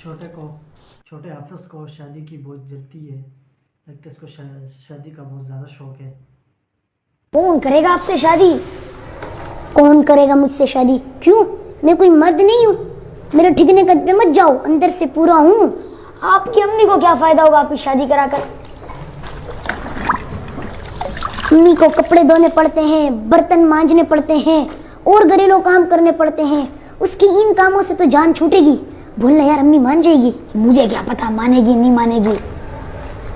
छोटे को छोटे हाफिज को शादी की बहुत जल्दी है। लगता है इसको शादी का बहुत ज़्यादा शौक है। कौन करेगा आपसे शादी? कौन करेगा मुझसे शादी? क्यों? मैं कोई मर्द नहीं हूँ? मेरे ठिकने कद पे मत जाओ, अंदर से पूरा हूँ। आपकी अम्मी को क्या फायदा होगा आपकी शादी कराकर? अम्मी को कपड़े धोने पड़ते हैं, बर्तन मांजने पड़ते हैं और घरेलू काम करने पड़ते हैं। उसकी इन कामों से तो जान छूटेगी। बोलना यार अम्मी मान जाएगी, मुझे क्या पता मानेगी नहीं मानेगी।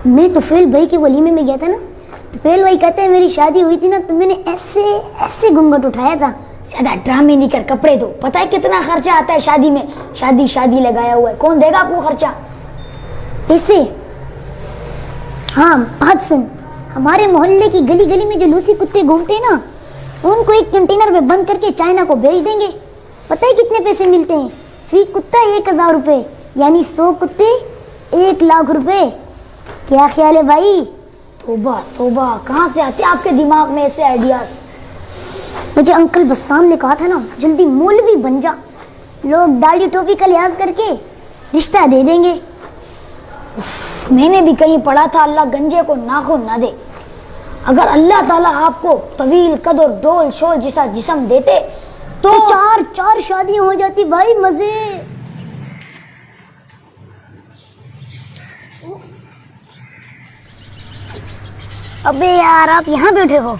मैं तो फेल भाई के वलीमे में गया था ना, तो फेल भाई कहते हैं मेरी शादी हुई थी ना तो मैंने ऐसे ऐसे घूंघट उठाया था। ज्यादा ड्रामे नहीं कर, कपड़े दो। पता है कितना खर्चा आता है शादी में? शादी शादी लगाया हुआ है, कौन देगा आपको खर्चा? पैसे? हाँ बात सुन, हमारे मोहल्ले की गली गली में जो लूसी कुत्ते घूमते हैं ना, उनको एक कंटेनर में बंद करके चाइना को भेज देंगे। पता है कितने पैसे मिलते हैं? फी कुत्ता 1000 रुपए, यानी 100 कुत्ते 1 लाख रुपए। क्या ख्याल है भाई? तोबा तोबा, कहाँ से आते आपके दिमाग में ऐसे आइडियाज? मुझे अंकल बस्साम ने कहा था ना, जल्दी मौलवी बन जा, लोग दाढ़ी टोपी का लिहाज करके रिश्ता दे देंगे। मैंने भी कहीं पढ़ा था अल्लाह गंजे को नाखून ना दे। अगर अल्लाह ताला आपको तवील कद और डोल शोल जैसा जिस्म देते तो चार शादियां हो जाती भाई, मजे। अबे यार आप यहाँ बैठे हो?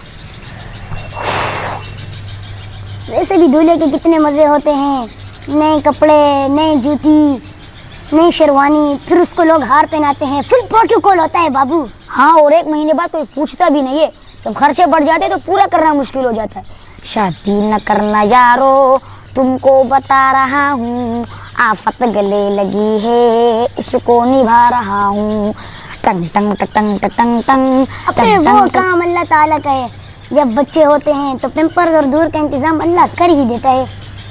वैसे भी दूल्हे के कितने मजे होते हैं, नए कपड़े, नई जूती, नई शेरवानी, फिर उसको लोग हार पहनाते हैं, फुल प्रोटोकॉल होता है बाबू। हाँ, और 1 महीने बाद कोई पूछता भी नहीं है। जब खर्चे बढ़ जाते तो पूरा करना मुश्किल हो जाता है। शादी न करना यारो, तुमको बता रहा हूँ, आफत गले लगी है, उसको निभा रहा हूँ। टंग टंग टंग टंग टंग। अबे वो काम अल्लाह ताला का है। जब बच्चे होते हैं तो पैम्पर्स और दूर का इंतजाम अल्लाह कर ही देता है,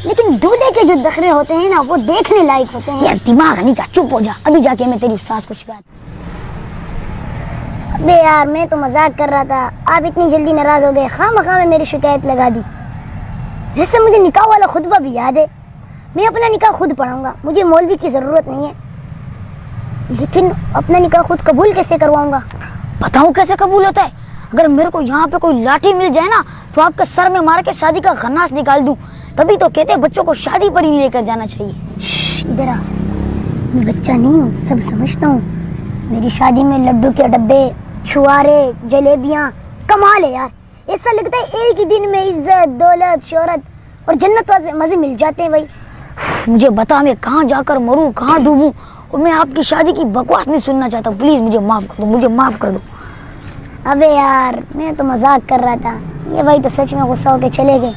लेकिन दूल्हे के जो दखरे होते हैं ना, वो देखने लायक होते हैं। यार दिमाग नहीं का, चुप हो जा, अभी जाके मैं तेरी उस्ताद को शिकायत। अबे यार मैं तो मजाक कर रहा था, आप इतनी जल्दी नाराज हो गए, खामखा में मेरी शिकायत लगा दी। वैसे मुझे निकाह वाला खुतबा भी याद है, मैं अपना निकाह खुद पढ़ाऊंगा, मुझे मौलवी की ज़रूरत नहीं है। लेकिन अपना निकाह खुद कबूल कैसे करवाऊंगा? बताऊं कैसे कबूल होता है? अगर मेरे को यहाँ पे कोई लाठी मिल जाए ना तो आपके सर में मार के शादी का खन्नास निकाल दूं। तभी तो कहते हैं बच्चों को शादी पर ही लेकर जाना चाहिए। इधर आ, मैं बच्चा नहीं हूँ, सब समझता हूँ। मेरी शादी में लड्डू के डब्बे, छुआरे, जलेबियाँ, कमाल है यार। ऐसा लगता है एक ही दिन में इज्जत, दौलत, शोहरत और जन्नत वाले मजे मिल जाते हैं भाई। मुझे बता मैं कहाँ जाकर मरूं, कहाँ डूबूं, और मैं आपकी शादी की बकवास नहीं सुनना चाहता। प्लीज मुझे माफ कर दो, मुझे माफ कर दो। अबे यार मैं तो मजाक कर रहा था, ये भाई तो सच में गुस्सा होके चले गए।